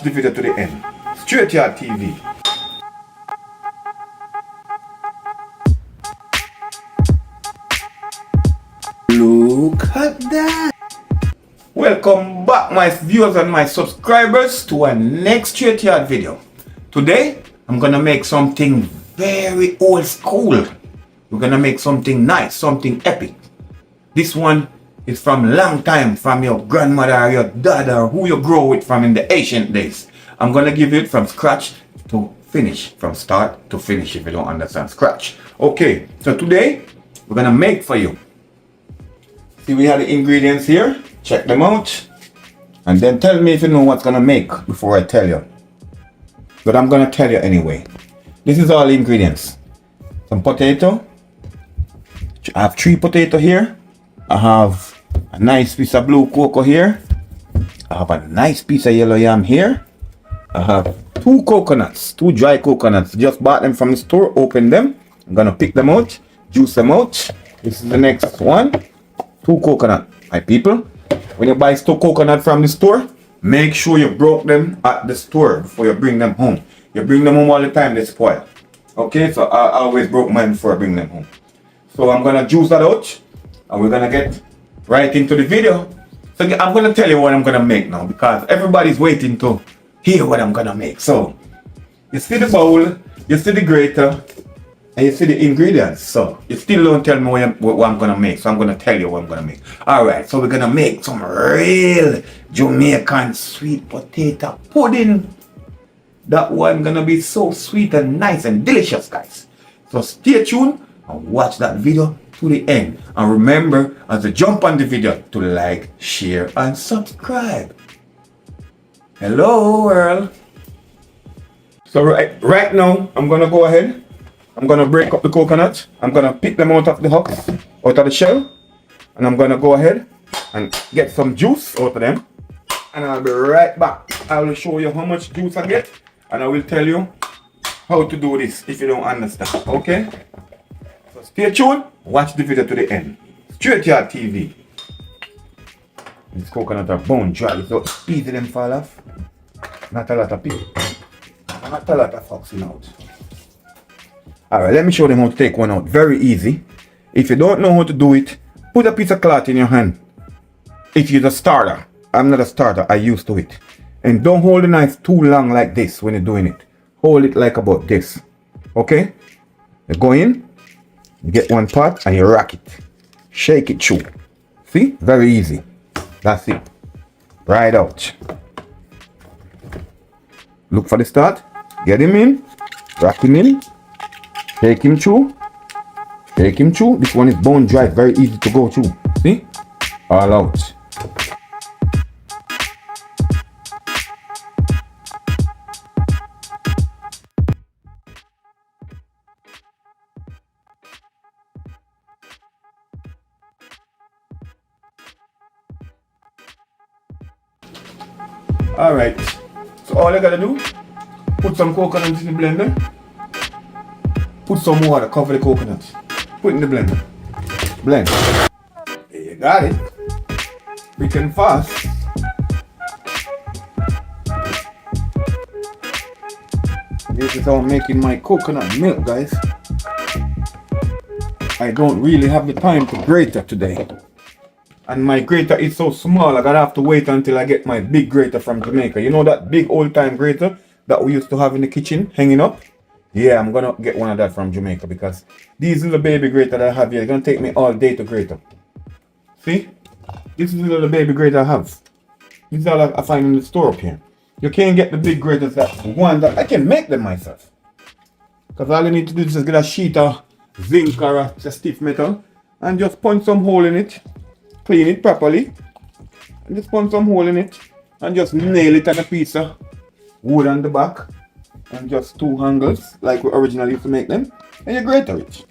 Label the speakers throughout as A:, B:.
A: Watch the video to the end. Straight Yard TV. Look at that. Welcome back my viewers and my subscribers to our next Straight Yard video. Today I'm gonna make something very old school. We're gonna make something nice, something epic. This one is from long time, from your grandmother or your dad or who you grow with from in the ancient days. I'm gonna give it from scratch to finish, from start to finish if you don't understand scratch. Okay, so today we're gonna make for you. See, we have the ingredients here. Check them out. And then tell me if you know what's gonna make before I tell you. But I'm gonna tell you anyway. This is all the ingredients. Some potato. I have 3 potato here. I have a nice piece of blue cocoa here. I have a nice piece of yellow yam here. I have 2 coconuts, 2 dry coconuts. Just bought them from the store, open them. I'm gonna pick them out, juice them out. This is the next one. 2 coconut, my people. When you buy 2 coconut from the store, make sure you broke them at the store before you bring them home. You bring them home all the time, they spoil. Okay, so I always broke mine before I bring them home. So I'm gonna juice that out and we're gonna get right into the video. So I'm gonna tell you what I'm gonna make now because everybody's waiting to hear what I'm gonna make. So you see the bowl, you see the grater, and you see the ingredients. So you still don't tell me what I'm gonna make. So I'm gonna tell you what I'm gonna make. Alright, so we're gonna make some real Jamaican sweet potato pudding. That one gonna be so sweet and nice and delicious, guys. So stay tuned and watch that video to the end. And remember, as you jump on the video, to like, share, and subscribe. Hello world. So right now, I'm gonna go ahead. I'm gonna break up the coconut. I'm gonna pick them out of the husk, out of the shell. And I'm gonna go ahead and get some juice out of them. And I'll be right back. I will show you how much juice I get. And I will tell you how to do this if you don't understand. Okay? So stay tuned. Watch the video to the end. Straight Yard TV. These coconuts are bone dry, so easy them fall off. Not a lot of people. Not a lot of foxing out. Alright, let me show them how to take one out. Very easy. If you don't know how to do it, put a piece of cloth in your hand. If you're a starter. I'm not a starter, I used to it. And don't hold the knife too long like this when you're doing it. Hold it like about this. Okay? You go in, you get one part and you rock it. Shake it through. See? Very easy. That's it. Right out. Look for the start. Get him in. Rock him in. Shake him through. Shake him through. This one is bone dry. Very easy to go through. See? All out. Alright, so all you gotta do, put some coconut in the blender, put some water, cover the coconut, put it in the blender, blend. There you got it, quick and fast. This is how I'm making my coconut milk, guys. I don't really have the time to grate it today. And my grater is so small, I'm gonna have to wait until I get my big grater from Jamaica. You know that big old time grater that we used to have in the kitchen, hanging up? Yeah, I'm gonna get one of that from Jamaica because these little baby grater that I have here, it's gonna take me all day to grate them. See? This is the little baby grater I have. This is all I find in the store up here. You can't get the big graters, that one that I can make them myself. Because all you need to do is just get a sheet of zinc or a stiff metal and just punch some hole in it. Clean it properly and just punch some hole in it and just nail it on a piece of wood on the back and just 2 angles like we originally used to make them and you grate it.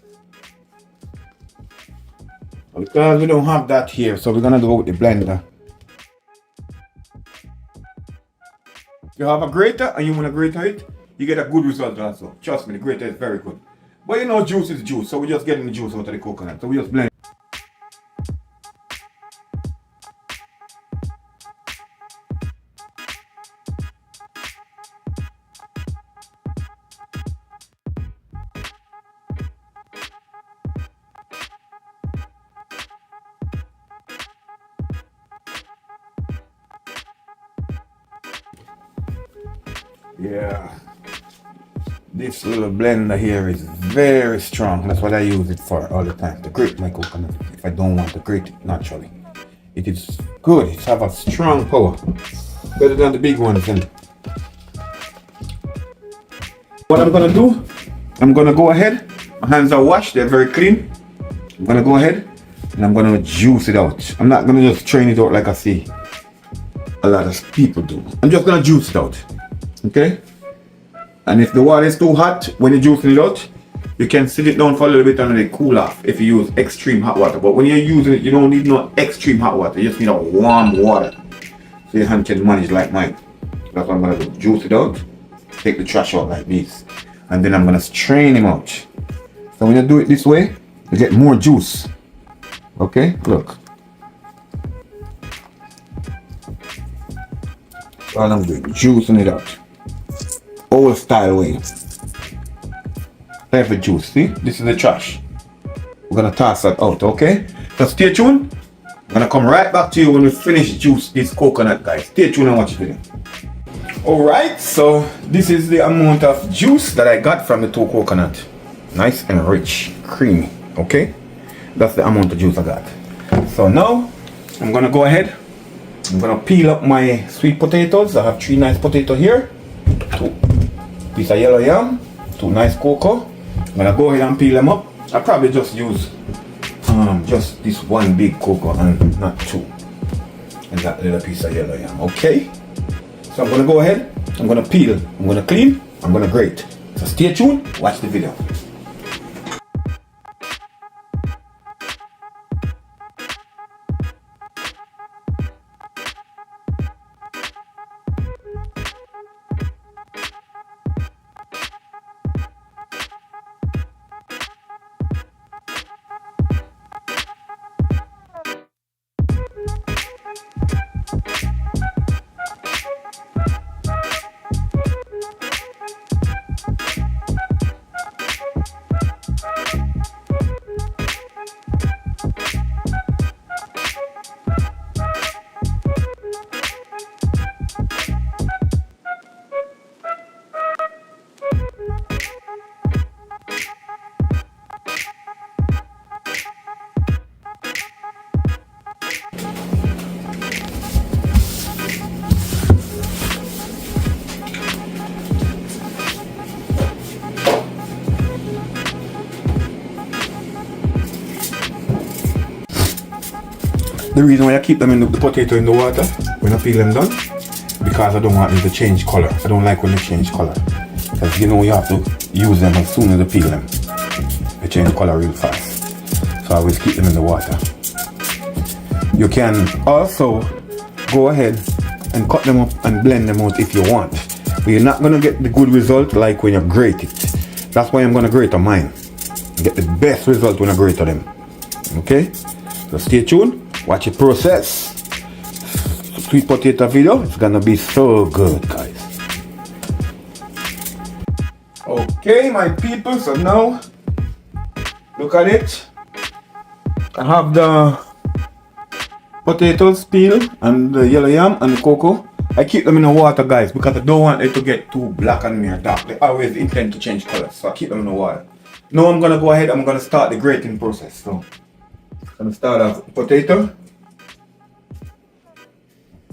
A: Because we don't have that here, so we're gonna go with the blender. If you have a grater and you want to grate it, you get a good result also. Trust me, the grater is very good. But you know, juice is juice, so we're just getting the juice out of the coconut. So we just blend. Yeah. This little blender here is very strong. That's what I use it for all the time, to grate my coconut if I don't want to grate it naturally. It is good. It has a strong power. Better than the big ones. And what I'm gonna do, I'm gonna go ahead. My hands are washed, they're very clean. I'm gonna go ahead and I'm gonna juice it out. I'm not gonna just strain it out like I see a lot of people do. I'm just gonna juice it out. Okay? And if the water is too hot when you're juicing it out, you can sit it down for a little bit and let it cool off if you use extreme hot water. But when you're using it, you don't need no extreme hot water. You just need a warm water, so your hand can manage like mine. That's what I'm gonna do. Juice it out, take the trash out like this, and then I'm gonna strain him out. So when you do it this way, you get more juice. Okay, look. All I'm doing, juicing it out. Old style way. Heavy juice, see? This is the trash. We're gonna toss that out, okay? So stay tuned. I'm gonna come right back to you when we finish juice this coconut, guys. Stay tuned and watch the video. Alright, so this is the amount of juice that I got from the 2 coconut. Nice and rich, creamy, okay? That's the amount of juice I got. So now, I'm gonna go ahead. I'm gonna peel up my sweet potatoes. I have 3 nice potatoes here. 2 pieces of yellow yam. 2 nice cocoa. I'm gonna go ahead and peel them up. I probably just use just this 1 big cocoa and not 2. And that little piece of yellow yam, okay? So I'm gonna go ahead, I'm gonna peel, I'm gonna clean, I'm gonna grate. So stay tuned, watch the video. The reason why I keep them in the potato in the water when I peel them done, because I don't want them to change color. I don't like when they change color, because you know you have to use them as soon as you peel them. They change color real fast. So I always keep them in the water. You can also go ahead and cut them up and blend them out if you want. But you're not gonna get the good result like when you grate it. That's why I'm gonna grate on mine. Get the best result when I grate on them. Okay? So stay tuned. Watch it process. Sweet potato video. It's gonna be so good, guys. Okay, my people. So now, look at it. I have the potatoes peeled and the yellow yam and the cocoa. I keep them in the water, guys, because I don't want it to get too black on me or dark. They always intend to change colors, so I keep them in the water. Now I'm gonna go ahead. I'm gonna start the grating process. So I'm gonna start off with potato.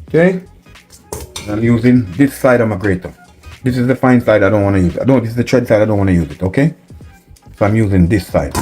A: Okay, I'm using this side of my grater. This is the fine side I don't want to use. This is the thread side I don't want to use it. Okay, so I'm using this side.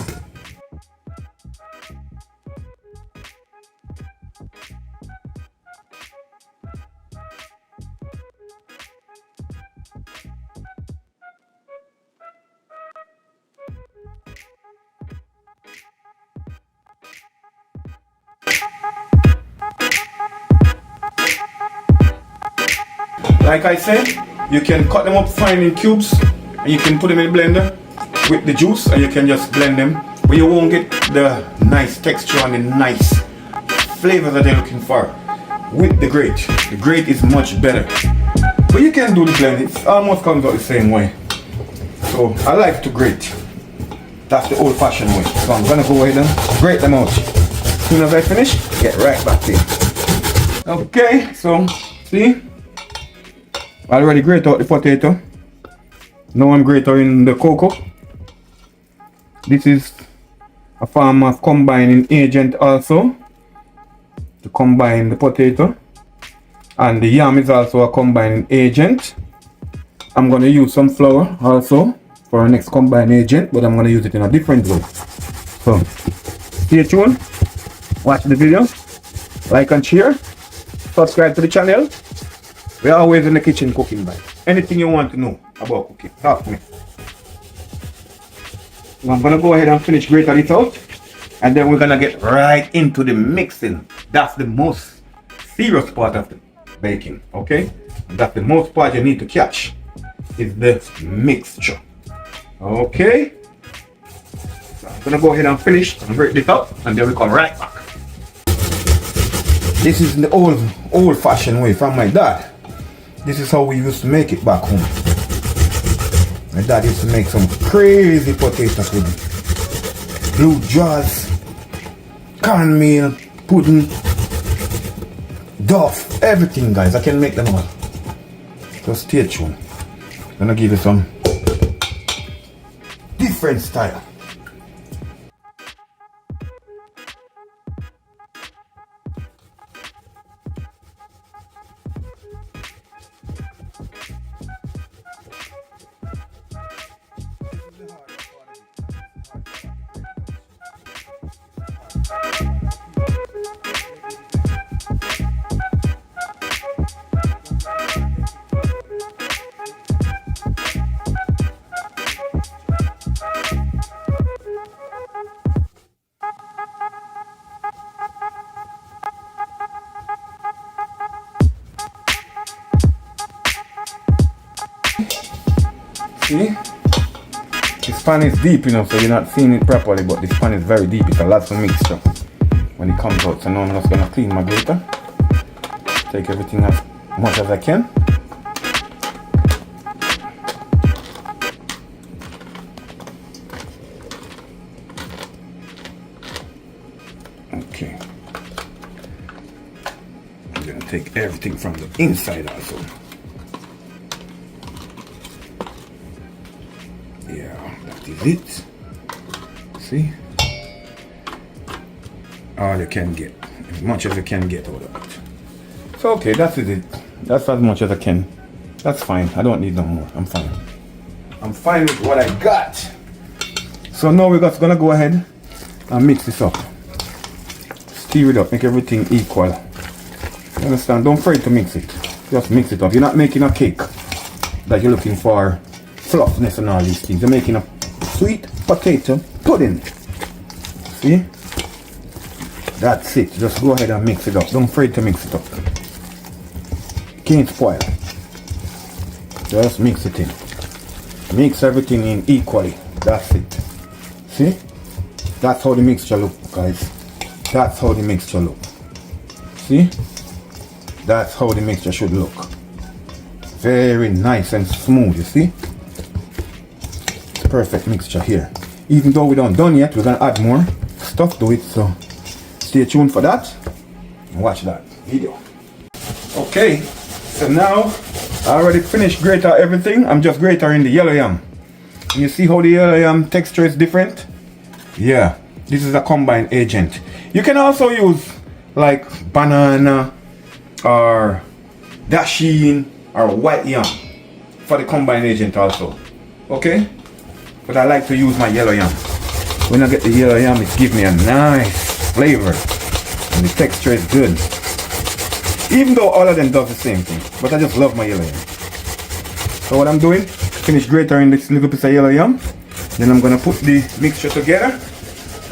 A: Like I said, you can cut them up fine in cubes and you can put them in the blender with the juice and you can just blend them, but you won't get the nice texture and the nice flavor that you're looking for with the grate. The grate is much better, but you can do the blend. It almost comes out the same way. So I like to grate. That's the old-fashioned way. So I'm gonna go ahead and grate them out. As soon as I finish, get right back to you. Okay, so see, I already grate out the potato. Now I'm grating the cocoa. This is a form of combining agent also, to combine the potato. And the yam is also a combining agent. I'm going to use some flour also for our next combining agent, but I'm going to use it in a different way. So stay tuned, watch the video, like and share, subscribe to the channel. We're always in the kitchen cooking, guys. Anything you want to know about cooking, talk to me. So I'm going to go ahead and finish grating it out, and then we're going to get right into the mixing. That's the most serious part of the baking, okay? That's the most part you need to catch, is the mixture. Okay? So I'm gonna go ahead and finish and break this up, and then we come right back. This is the old-fashioned way from my dad. This is how we used to make it back home. My dad used to make some crazy potato pudding. Blue jaws, cornmeal, pudding, duff, everything, guys. I can make them all. So stay tuned. I'm gonna give you some different style. See? This pan is deep, you know, so you're not seeing it properly, but this pan is very deep. It's a lot of mixture when it comes out. So now I'm just gonna clean my grater. Take everything as much as I can. Okay. I'm gonna take everything from the inside also. Yeah, that is it. See? All you can get. As much as you can get out of it. So okay, that's it. That's as much as I can. That's fine. I don't need no more. I'm fine. I'm fine with what I got. So now we're just gonna go ahead and mix this up. Stir it up, make everything equal. You understand? Don't afraid to mix it. Just mix it up. You're not making a cake that you're looking for fluffness and all these things. You're making a sweet potato pudding. See? That's it. Just go ahead and mix it up. Don't afraid to mix it up. Can't spoil. Just mix it in. Mix everything in equally. That's it. See? That's how the mixture look, guys. That's how the mixture look. See? That's how the mixture should look. Very nice and smooth, you see? It's perfect mixture here. Even though we don't done yet, we're gonna add more stuff to it, so stay tuned for that and watch that video. Okay, so now I already finished grating everything. I'm just grating the yellow yam. You see how the yellow yam texture is different? Yeah, this is a combined agent. You can also use like banana or dasheen or white yam for the combined agent also. Okay? But I like to use my yellow yam. When I get the yellow yam, it gives me a nice flavor. And the texture is good. Even though all of them does the same thing. But I just love my yellow yam. So what I'm doing, finish grating this little piece of yellow yam. Then I'm gonna put the mixture together.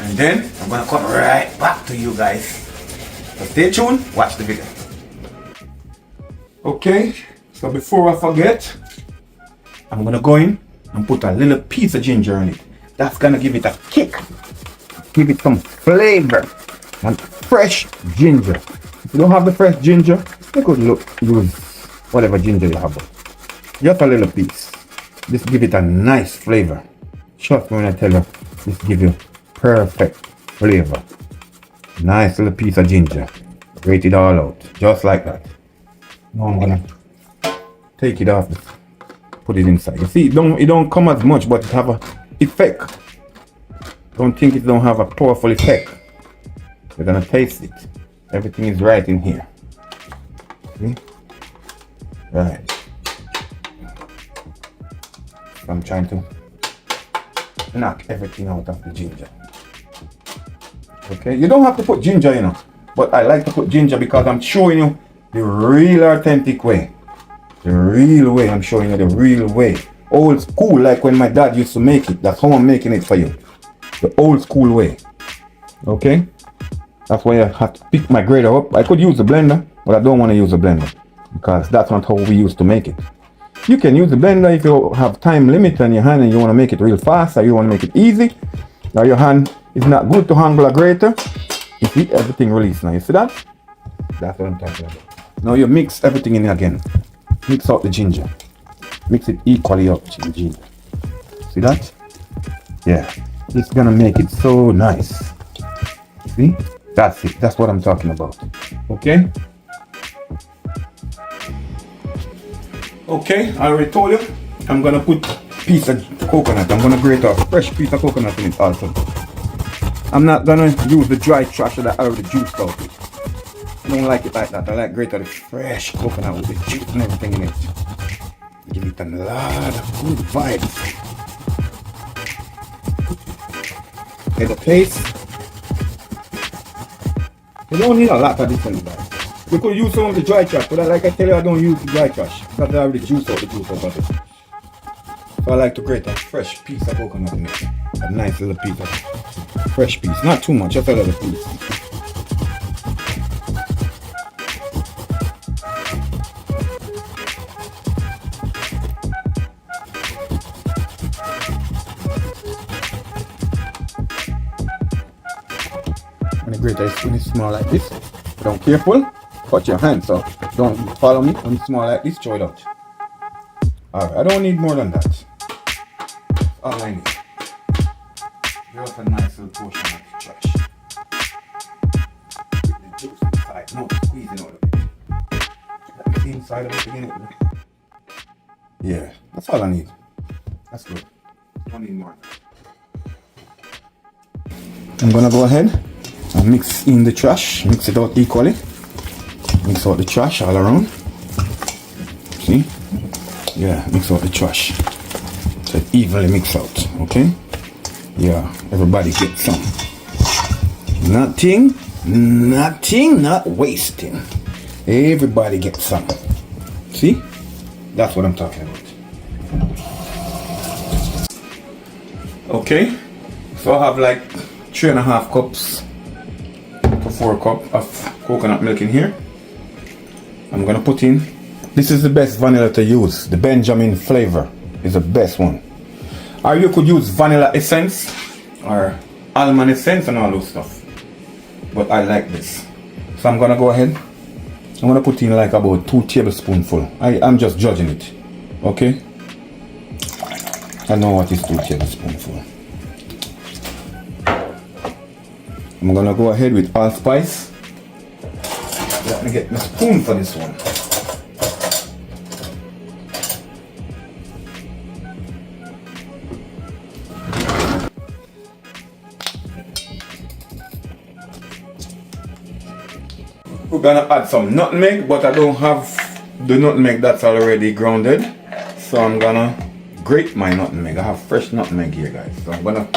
A: And then I'm gonna come right back to you guys. So stay tuned, watch the video. Okay, so before I forget, I'm gonna go in and put a little piece of ginger in it. That's gonna give it a kick. Give it some flavor. And fresh ginger. If you don't have the fresh ginger, you could use whatever ginger you have. Just a little piece. Just give it a nice flavor. Trust me when I tell you, this give you perfect flavor. Nice little piece of ginger. Grate it all out. Just like that. Now I'm gonna take it off, put it inside. You see, it don't come as much, but it have a effect. Don't think it don't have a powerful effect. You're gonna taste it. Everything is right in here. See? Right. I'm trying to knock everything out of the ginger. Okay, you don't have to put ginger, you know, but I like to put ginger because I'm showing you the real authentic way. The real way, I'm showing you the real way. Old school, like when my dad used to make it. That's how I'm making it for you. The old school way. Okay? That's why I have to pick my grater up. I could use the blender, but I don't want to use the blender because that's not how we used to make it. You can use the blender if you have time limit on your hand and you want to make it real fast, or you want to make it easy, or your hand is not good to handle a grater. You see everything release now. You see that? That's what I'm talking about. Now you mix everything in again. Mix out the ginger. Mix it equally up, ginger. See that? Yeah. It's gonna make it so nice. See? That's it. That's what I'm talking about. Okay? Okay, I already told you. I'm gonna put a piece of coconut. I'm gonna grate off a fresh piece of coconut in it also. I'm not gonna use the dry trash that I already juiced out with. I don't like it like that. I like grate out the fresh coconut with the juice and everything in it. Give it a lot of good vibes. Okay, the paste. You don't need a lot of this in it, guys. You could use some of the dry trash, but like I tell you, I don't use the dry trash because I already juice out the juice out of it. So I like to grate a fresh piece of coconut in it. A nice little piece of fresh piece. Not too much, just a little piece. When the grater is when it's small like this, but don't careful, cut your hand, so don't follow me. When it's small like this, throw it out. Alright, I don't need more than that. All I need. Just a nice little portion of the trash. With the juice inside, no squeezing out of it. Let me see inside of it again. Yeah, that's all I need. That's good. Don't need more. I'm gonna go ahead and mix in the trash, mix it out equally. Mix out the trash all around. See? Yeah, mix out the trash. So it evenly mix out, okay? Yeah, everybody get some. Nothing, not wasting. Everybody get some. See? That's what I'm talking about. Okay, so I have like 3.5 cups to 4 cups of coconut milk in here. I'm gonna put in, this is the best vanilla to use. The Benjamin flavor is the best one. Or you could use vanilla essence or almond essence and all those stuff. But I like this. So I'm gonna go ahead. I'm gonna put in like about 2 tablespoonfuls. I'm just judging it. Okay? I know what is 2 tablespoonfuls. I'm gonna go ahead with allspice. Let me get my spoon for this one. We're gonna add some nutmeg, but I don't have the nutmeg that's already grounded. So I'm gonna grate my nutmeg. I have fresh nutmeg here, guys. So I'm gonna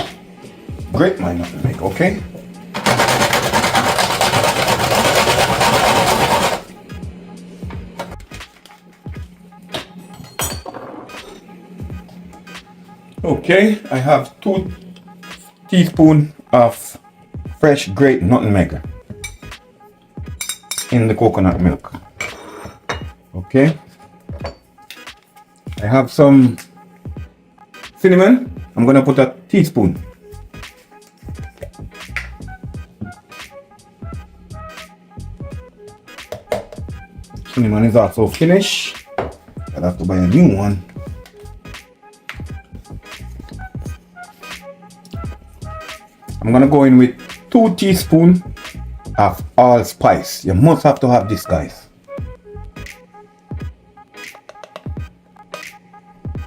A: grate my nutmeg, okay? Okay, I have 2 teaspoons of fresh grated nutmeg in the coconut milk. Okay, I have some cinnamon. I'm gonna put a teaspoon. Cinnamon is also finished. I'll have to buy a new one. I'm gonna go in with 2 teaspoons of allspice. You must have to have this, guys.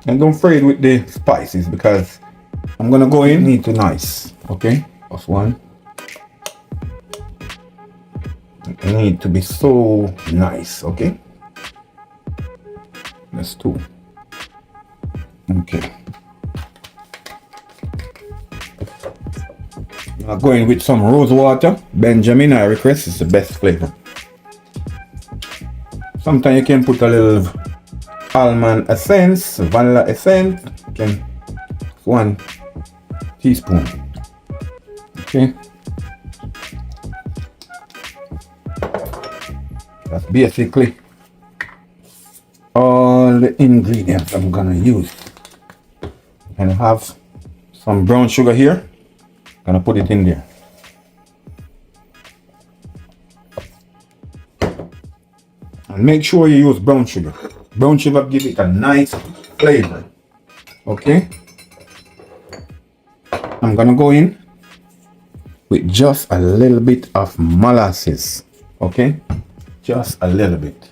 A: And don't fray it with the spices because I'm gonna go in need to nice. Okay, that's one. It need to be so nice. Okay, that's two. Okay, I'm going with some rose water. Benjamin, I request, is the best flavor. Sometimes you can put a little almond essence, vanilla essence. You can 1 teaspoon. Okay, that's basically all the ingredients I'm gonna use. And I have some brown sugar here. Gonna put it in there. And make sure you use brown sugar. Brown sugar gives it a nice flavor. Okay, I'm gonna go in with just a little bit of molasses. Okay, just a little bit.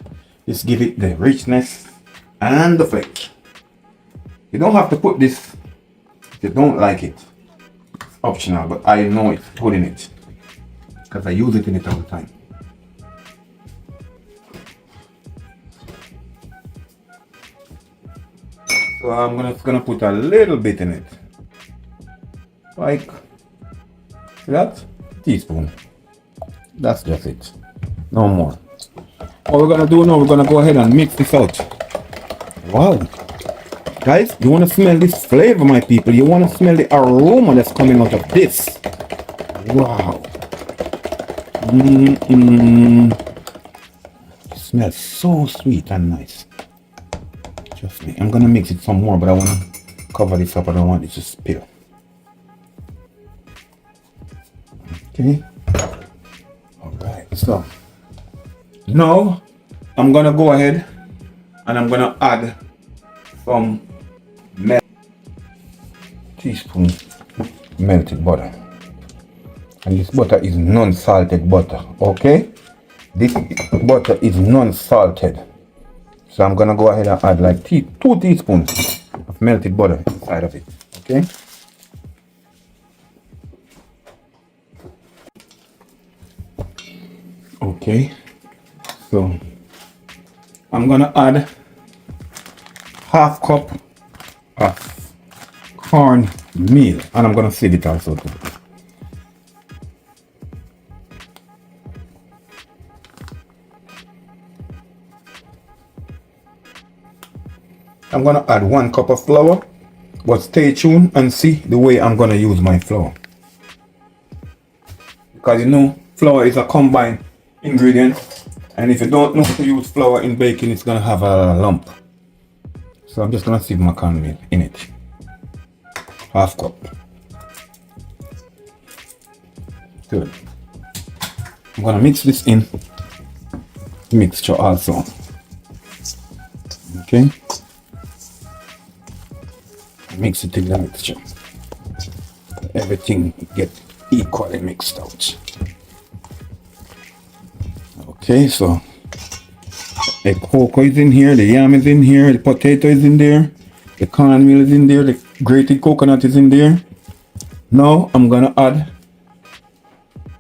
A: Just give it the richness and the flavor. You don't have to put this if you don't like it. It's optional, but I know it's good in it because I use it in it all the time. So I'm gonna put a little bit in it, like that, teaspoon. That's just it, no more. What we're gonna do now, we're gonna go ahead and mix this out. Wow, guys, you wanna smell this flavor, my people? You wanna smell the aroma that's coming out of this? Wow. It smells so sweet and nice. Trust me, I'm gonna mix it some more, but I wanna cover this up. I don't want it to spill. Okay. Alright, so now I'm gonna go ahead and I'm gonna add some teaspoon melted butter. And this butter is non-salted butter. Okay? This butter is non-salted. So I'm gonna go ahead and add like 2 teaspoons of melted butter inside of it. Okay? Okay. So I'm gonna add half cup of corn meal, and I'm gonna sieve it also too. I'm gonna add 1 cup of flour, but stay tuned and see the way I'm gonna use my flour. Because you know, flour is a combined ingredient, and if you don't know to use flour in baking, it's gonna have a lump. So I'm just gonna sieve my cornmeal in it. Half cup. Good. I'm gonna mix this in mixture also. Okay. Mix it in the mixture. Everything get equally mixed out. Okay, so the cocoa is in here, the yam is in here, the potato is in there, the cornmeal is in there, the grated coconut is in there. Now I'm gonna add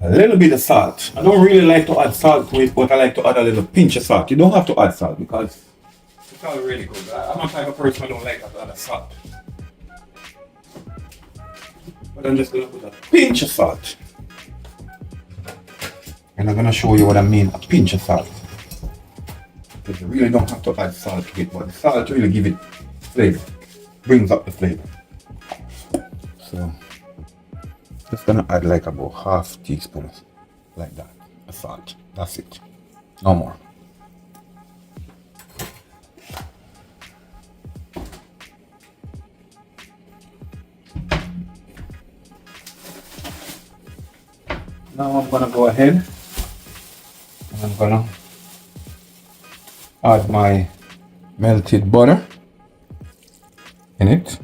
A: a little bit of salt. I don't really like to add salt to it, but I like to add a little pinch of salt. You don't have to add salt because it's already good. I'm not the type of person who don't like to add salt. But I'm just gonna put a pinch of salt. And I'm gonna show you what I mean, a pinch of salt. Because you really don't have to add salt to it, but the salt really give it flavor. Brings up the flavor. So just gonna add like about half teaspoon like that of salt. That's it. No more. Now I'm gonna go ahead and I'm gonna add my melted butter in it.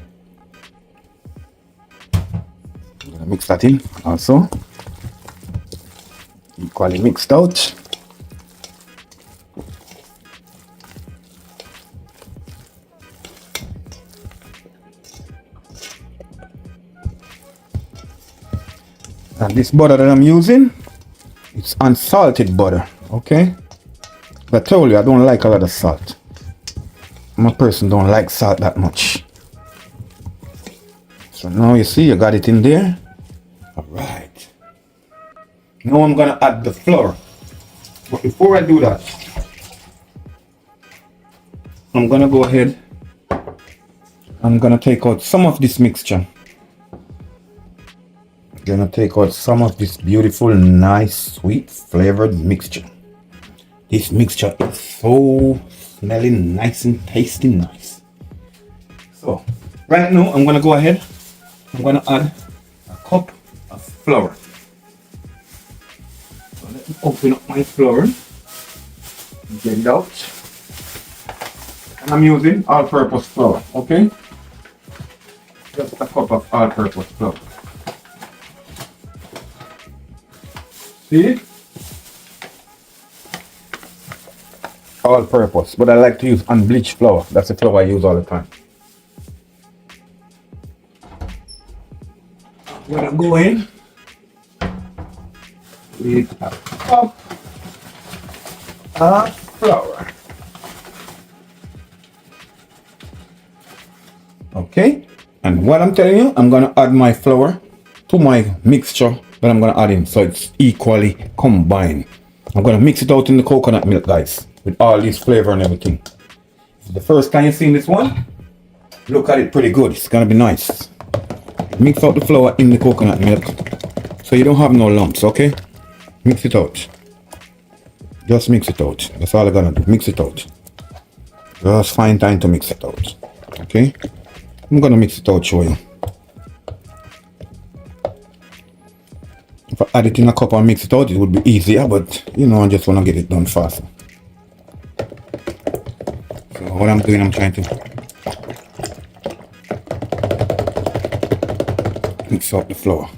A: I'm gonna mix that in also. Equally mixed out. And this butter that I'm using, it's unsalted butter, okay? I told you I don't like a lot of salt. I'm a person don't like salt that much. So now you see you got it in there. Alright. Now I'm gonna add the flour. But before I do that, I'm gonna go ahead. I'm gonna take out some of this mixture. Gonna take out some of this beautiful, nice, sweet flavored mixture. This mixture is so smelling nice and tasting nice. So right now I'm gonna go ahead. I'm gonna add a cup of flour. So let me open up my flour. Get it out. And I'm using all-purpose flour, okay? Just a cup of all-purpose flour. See? All-purpose, but I like to use unbleached flour. That's the flour I use all the time. I'm gonna go in with a cup of flour. Okay, and what I'm telling you, I'm gonna add my flour to my mixture that I'm gonna add in, so it's equally combined. I'm gonna mix it out in the coconut milk, guys, with all this flavor and everything. If it's the first time you've seen this one, look at it pretty good. It's gonna be nice. Mix out the flour in the coconut milk so you don't have no lumps, okay? Mix it out. Just mix it out. That's all I'm gonna do. Mix it out. Just find time to mix it out. Okay? I'm gonna mix it out, show you. If I add it in a cup and mix it out, it would be easier, but you know, I just wanna get it done faster. So what I'm doing, I'm trying to mix out the flour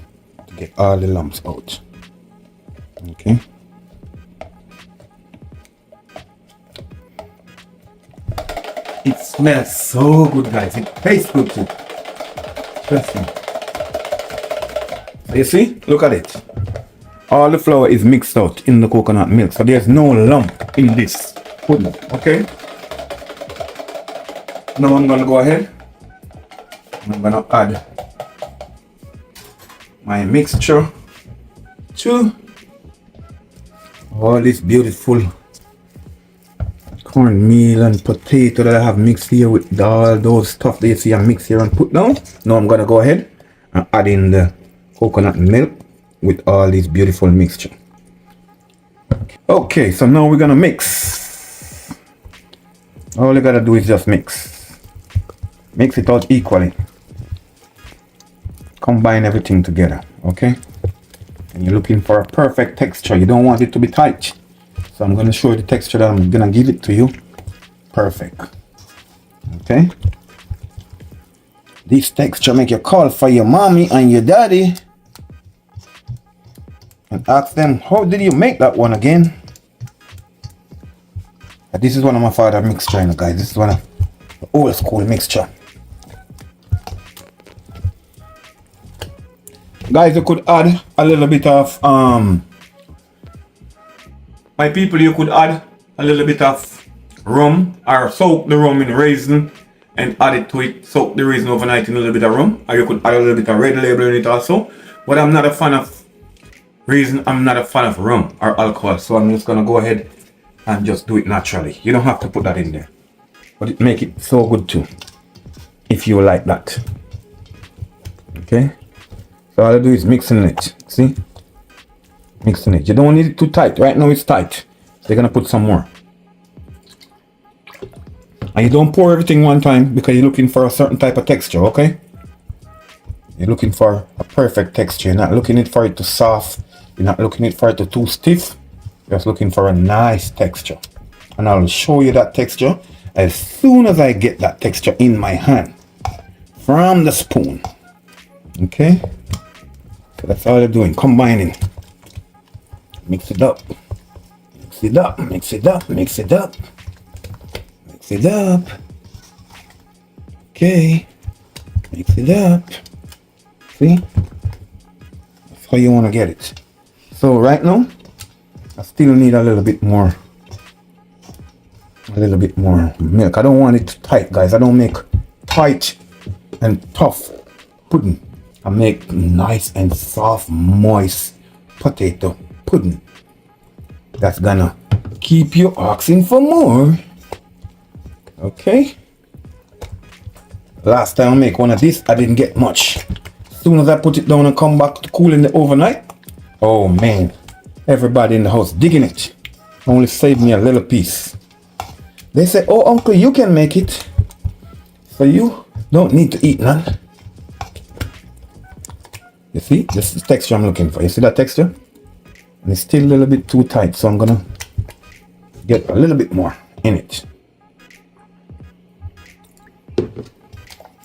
A: to get all the lumps out. Okay. It smells so good, guys. It tastes good too. Trust me. So you see? Look at it. All the flour is mixed out in the coconut milk, so there's no lump in this pudding. Okay. Now I'm gonna go ahead and I'm gonna add my mixture to all this beautiful cornmeal and potato that I have mixed here with all those stuff that you see I mix here and put down. Now I'm gonna go ahead and add in the coconut milk with all this beautiful mixture. Okay, so now we're gonna mix. All you gotta do is just mix. Mix it out equally. Combine everything together, okay? And you're looking for a perfect texture. You don't want it to be tight. So I'm going to show you the texture that I'm going to give it to you. Perfect. Okay? This texture make you call for your mommy and your daddy and ask them, how did you make that one again? But this is one of my father's mixture, guys. This is one of the old school mixture. Guys, you could add a little bit of my people, you could add a little bit of rum or soak the rum in raisin and add it to it. Soak the raisin overnight in a little bit of rum, or you could add a little bit of red label in it also. But I'm not a fan of raisin, I'm not a fan of rum or alcohol, so I'm just gonna go ahead and just do it naturally. You don't have to put that in there, but it make it so good too if you like that. Okay, so all I do is mixing it. See, mixing it. You don't need it too tight. Right now it's tight, so you're gonna put some more. And you don't pour everything one time because you're looking for a certain type of texture, okay? You're looking for a perfect texture. You're not looking for it to soft. You're not looking for it to too stiff. You're just looking for a nice texture. And I'll show you that texture as soon as I get that texture in my hand from the spoon. Okay? So that's all you're doing, combining. Mix it up. Mix it up, mix it up, mix it up. Mix it up. Okay. Mix it up. See? That's how you want to get it. So right now, I still need a little bit more milk. I don't want it tight, guys. I don't make tight and tough pudding. I make nice and soft, moist potato pudding. That's gonna keep you asking for more. Okay. Last time I make one of these, I didn't get much. As soon as I put it down and come back to cool in the overnight, oh man, everybody in the house digging it. Only saved me a little piece. They say, oh uncle, you can make it. So you don't need to eat none. You see, this is the texture I'm looking for. You see that texture? And it's still a little bit too tight, so I'm gonna get a little bit more in it.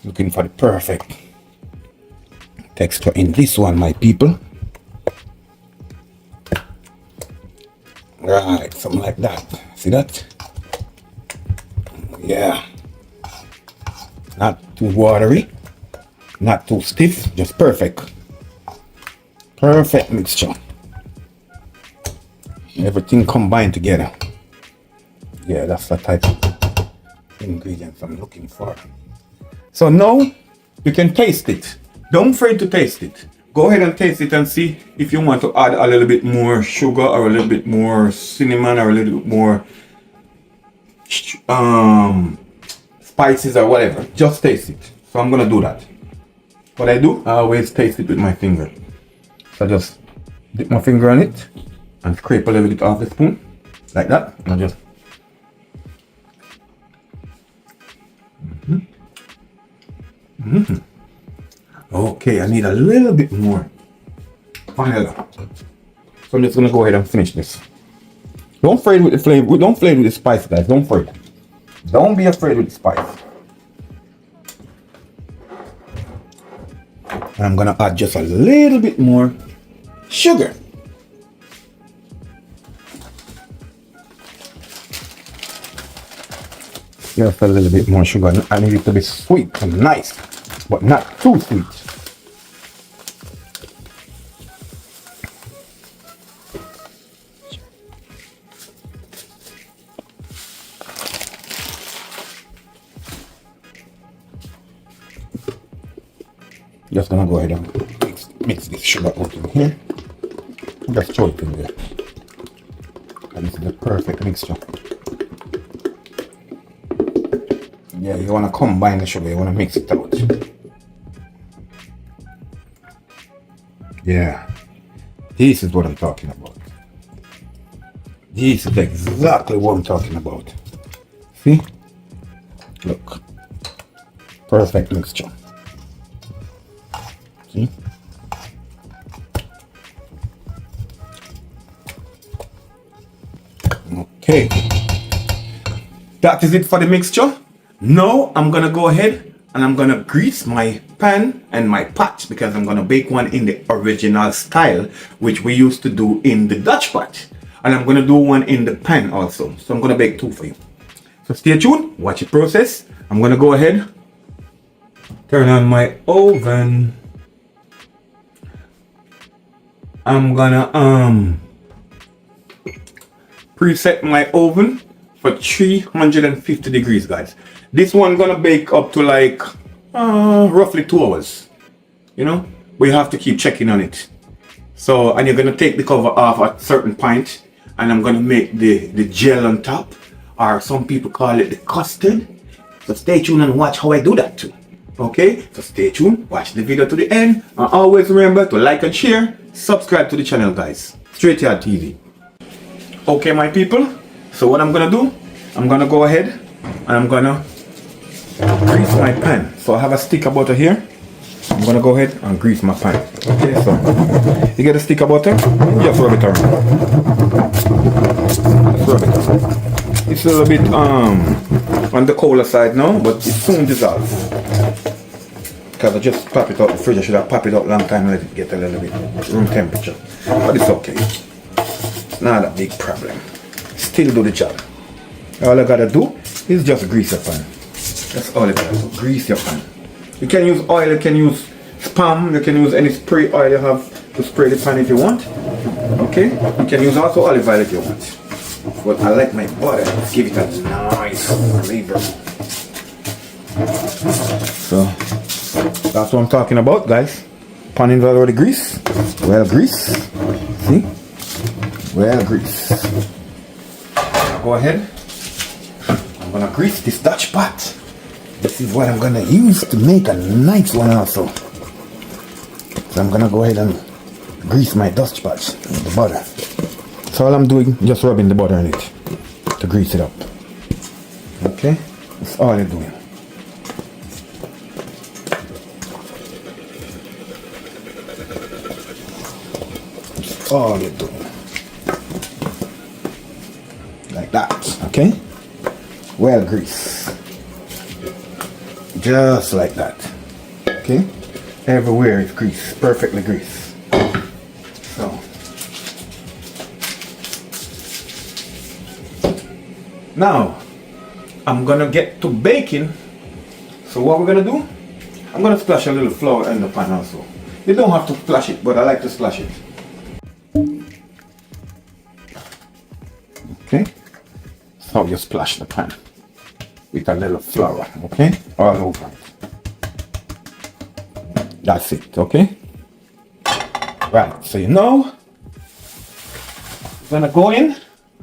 A: Looking for the perfect texture in this one, my people. Right, something like that. See that? Yeah. Not too watery, not too stiff, just perfect. Perfect mixture. Everything combined together. Yeah, that's the type of ingredients I'm looking for. So now you can taste it. Don't be afraid to taste it. Go ahead and taste it and see if you want to add a little bit more sugar or a little bit more cinnamon or a little bit more spices or whatever. Just taste it. So I'm gonna do that. What I do, I always taste it with my finger. So I just dip my finger on it and scrape a little bit off the spoon like that. And just Okay, I need a little bit more vanilla. So I'm just gonna go ahead and finish this. Don't afraid with the flavor. Don't afraid with the spice, guys. Don't afraid. Don't be afraid with the spice. And I'm gonna add just a little bit more sugar. Just a little bit more sugar. I need it to be sweet and nice, but not too sweet. Just gonna go ahead and mix this sugar out in here. Just throw it in there. And this is the perfect mixture. Yeah, you wanna combine the sugar, you wanna mix it out. Yeah, this is what I'm talking about. This is exactly what I'm talking about. See? Look. Perfect mixture. See? Okay. That is it for the mixture. Now I'm gonna go ahead and I'm gonna grease my pan and my pot because I'm gonna bake one in the original style which we used to do in the Dutch pot, and I'm gonna do one in the pan also. So I'm gonna bake two for you. So stay tuned, watch the process. I'm gonna go ahead, turn on my oven. I'm gonna preset my oven for 350 degrees, guys. This one gonna bake up to like roughly 2 hours. You know, we have to keep checking on it. So, and you're gonna take the cover off at a certain point, and I'm gonna make the gel on top, or some people call it the custard. So stay tuned and watch how I do that too. Okay, so stay tuned, watch the video to the end, and always remember to like and share, subscribe to the channel, guys. Straight Yard TV. Okay, my people, so what I'm gonna do, I'm gonna go ahead and I'm gonna grease my pan. So I have a stick of butter here. I'm gonna go ahead and grease my pan. Okay, so you get a stick of butter, just rub it around. Just rub it around. It's a little bit on the colder side now, but it soon dissolves. Because I just pop it out the fridge. I should have popped it out long time and let it get a little bit room temperature. But it's okay. It's not a big problem. Still do the job. All I gotta do is just grease your pan. That's all you gotta do. Grease your pan. You can use oil, you can use spam, you can use any spray oil you have. to spray the pan if you want. Okay, you can use also olive oil if you want. But I like my butter. Let's give it a nice flavor. So that's what I'm talking about, guys. Pan is already greased. Well greased. See? Well greased. Now go ahead. I'm gonna grease this Dutch pot. This is what I'm gonna use to make a nice one also. So I'm gonna go ahead and grease my Dutch pot with the butter. So all I'm doing, just rubbing the butter in it to grease it up. Okay, that's all I'm doing. That's all you're doing. Like that, okay? Well greased. Just like that. Okay? Everywhere is greased, perfectly greased. So now I'm gonna get to baking. So what we're gonna do, I'm gonna splash a little flour in the pan also. You don't have to splash it, but I like to splash it. Okay, so you splash the pan with a little flour, okay, all over it. That's it, okay? Right, so you know, I'm gonna go in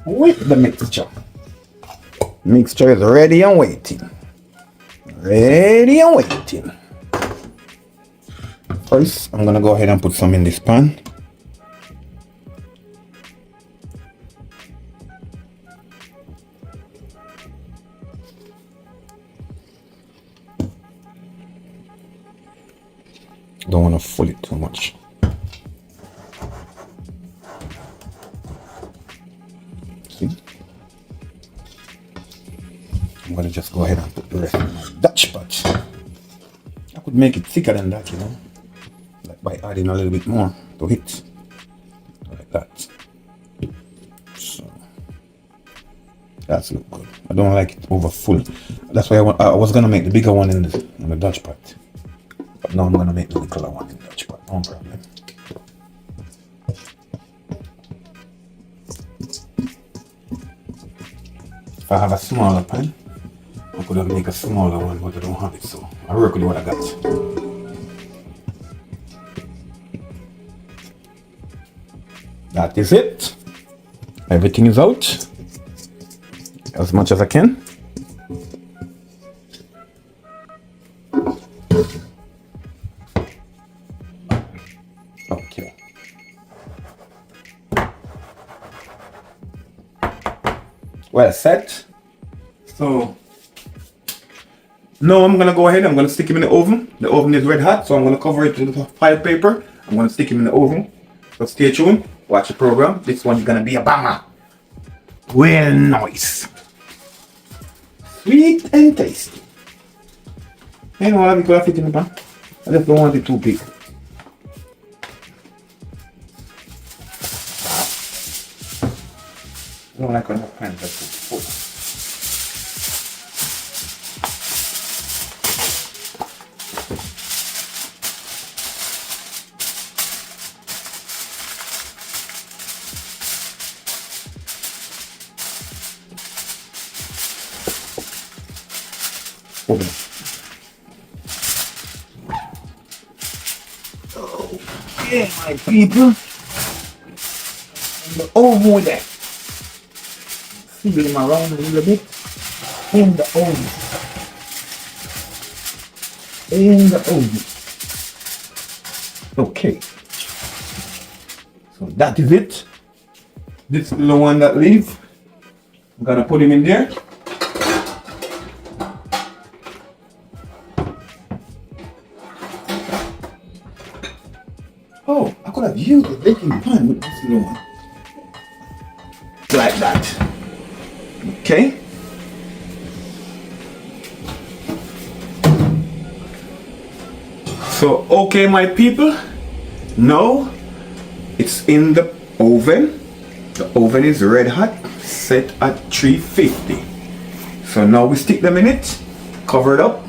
A: with the mixture. Mixture is ready and waiting. Ready and waiting. First, I'm gonna go ahead and put some in this pan. Don't want to fool it too much. See? I'm gonna just go ahead and put the rest in my Dutch pot. I could make it thicker than that, you know, like by adding a little bit more to it, like that. So that's look good. I don't like it over full. That's why I was gonna make the bigger one in the Dutch pot. But now I'm gonna make the littler one in Dutch pot, no problem. If I have a smaller pan, I could have made a smaller one, but I don't have it, so I work with what I got. That is it. Everything is out as much as I can. Okay. Well set. So now I'm gonna go ahead, I'm gonna stick him in the oven. The oven is red hot, so I'm gonna cover it with file paper. I'm gonna stick him in the oven. So stay tuned, watch the program. This one is gonna be a banger. Well nice. Sweet and tasty. You know what, I could have fit in the pan. I just don't want it too big. I don't like when the pan is too full. Open it. Okay, my people. The oven with that. Feel him around a little bit. In the oven. In the oven. Okay. So that is it. This is the one that leaves. I'm gonna put him in there. Oh, I could have used the baking pan with this little one. Like that. Okay. So, okay, my people. Now, it's in the oven. The oven is red hot, set at 350. So now we stick them in it, cover it up.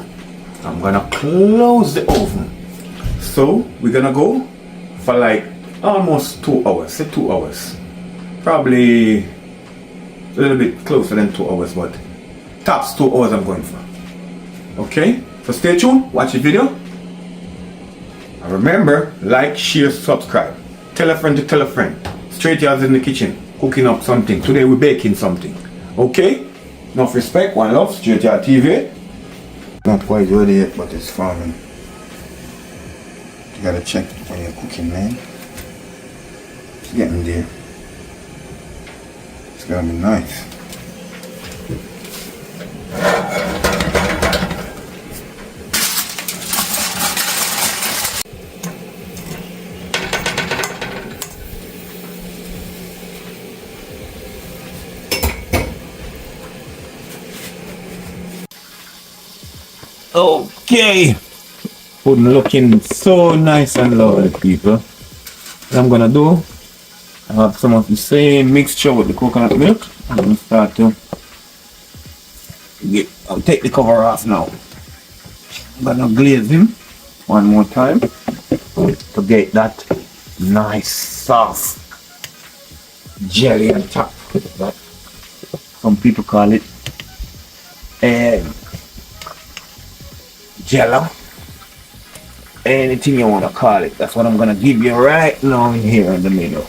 A: I'm gonna close the oven. So we're gonna go for like almost 2 hours. Say 2 hours. Probably a little bit closer than 2 hours, but tops 2 hours I'm going for. Okay, so stay tuned, watch the video. And remember, like, share, subscribe. Tell a friend to tell a friend. Straight Yards in the kitchen, cooking up something. Today we're baking something. Okay? Enough respect, one love, Straight Yard TV. Not quite ready yet, but it's farming. You gotta check when you're cooking, man. It's getting there. It's gonna be nice. Okay, food looking so nice and lovely, people. What I'm gonna do, I have some of the same mixture with the coconut milk. I'm gonna start to I'll take the cover off now. I'm gonna glaze him one more time to get that nice soft jelly on top. That some people call it jello, anything you want to call it. That's what I'm gonna give you right now here in the middle.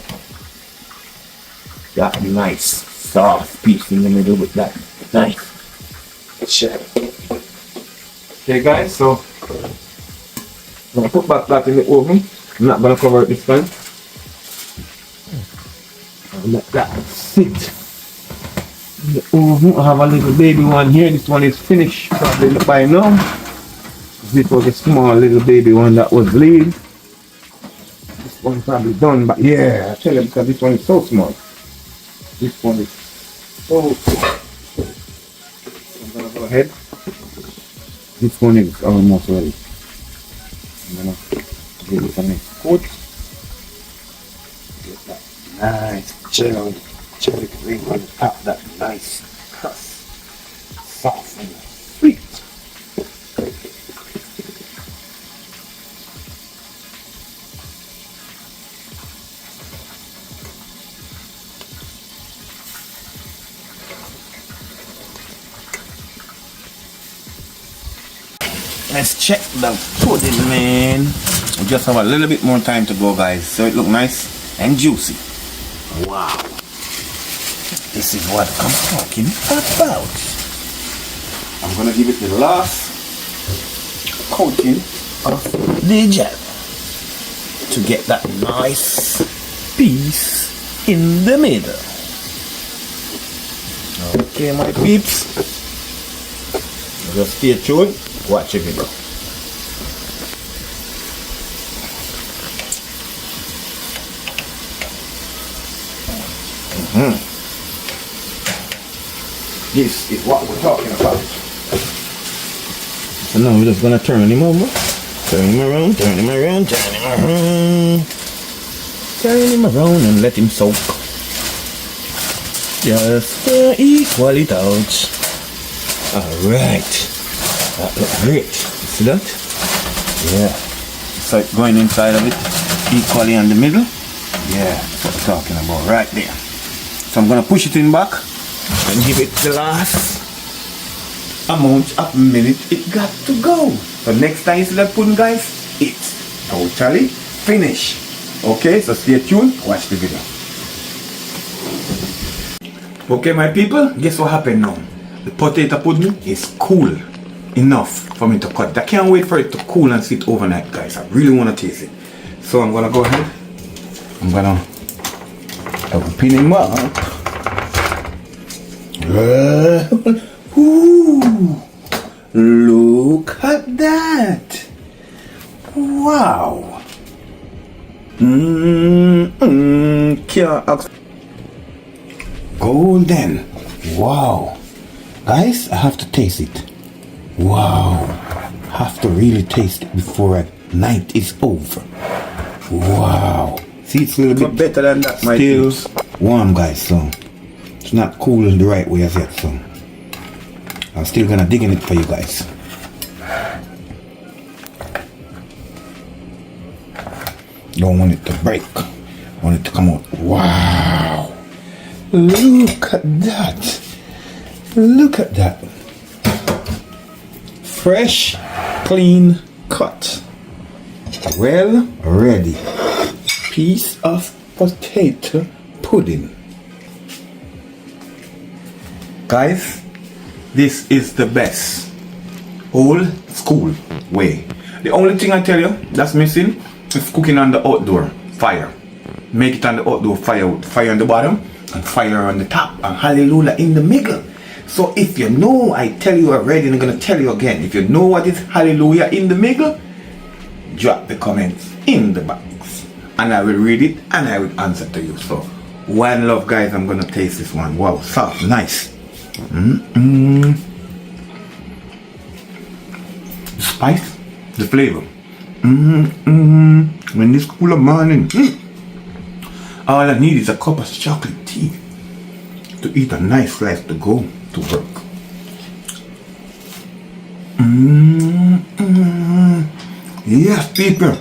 A: That nice soft piece in the middle with that nice jelly. Okay guys, so I'm gonna put back that in the oven. I'm not gonna cover it this time. I'll let that sit in the oven. I have a little baby one here. This one is finished probably by now. This was a small little baby one that was laid. This one probably done, but yeah, I tell you, because this one is so small. This one is so small. I'm gonna go ahead. This one is almost ready. I'm gonna give it a nice coat. Get that nice jelly cream on top, that nice crust, soft and sweet. Let's check the pudding, man. We just have a little bit more time to go, guys, so it look nice and juicy. Wow, this is what I'm talking about. I'm gonna give it the last coating of the gel to get that nice piece in the middle. Okay, my peeps, just stay tuned. Watch the video. This is what we're talking about. So now we're just gonna turn him over. Turn him around, turn him around, turn him around. Turn him around and let him soak. Just equal it out. Alright. That looks great. See that? Yeah. So it's going inside of it equally in the middle. Yeah, that's what we're talking about right there. So I'm gonna push it in back and give it the last amount of minute it got to go. So next time you see that pudding, guys, it's totally finished. Okay, so stay tuned, watch the video. Okay, my people, guess what happened now? The potato pudding is cool enough for me to cut. I can't wait for it to cool and sit overnight, guys. I really want to taste it. So I'm gonna go ahead. I'm gonna open him up. Ooh, look at that! Wow. Golden. Wow. Guys, I have to taste it. Wow. Have to really taste it before night is over. Wow. See, it's a little bit better than that. Still warm, guys, so it's not cool the right way as yet, so I'm still gonna dig in it for you guys. Don't want it to break. I want it to come out. Wow. Look at that. Look at that. Fresh, clean cut. Well ready. Piece of potato pudding. Guys, this is the best old school way. The only thing I tell you that's missing is cooking on the outdoor fire. Make it on the outdoor fire with fire on the bottom and fire on the top and hallelujah in the middle. So if you know, I tell you already and I'm going to tell you again, if you know what is hallelujah in the middle, drop the comments in the box and I will read it and I will answer to you. So one love, guys. I'm going to taste this one. Wow, soft, nice. The spice, the flavor. When this cool of morning, all I need is a cup of chocolate tea to eat a nice slice to go to work. Yes, people,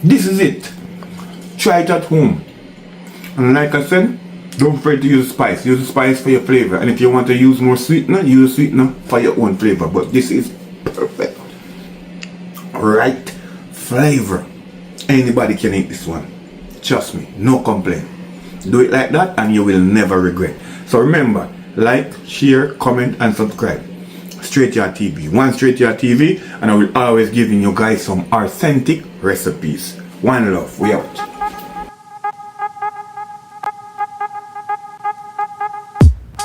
A: this is it. Try it at home. And like I said, don't forget to use spice. Use the spice for your flavor. And if you want to use more sweetener, use sweetener for your own flavor. But this is perfect. Right flavor. Anybody can eat this one. Trust me, no complaint. Do it like that and you will never regret. So remember, like, share, comment and subscribe. Straight Yard TV. One Straight Yard TV, and I will always give you guys some authentic recipes. One love. We out.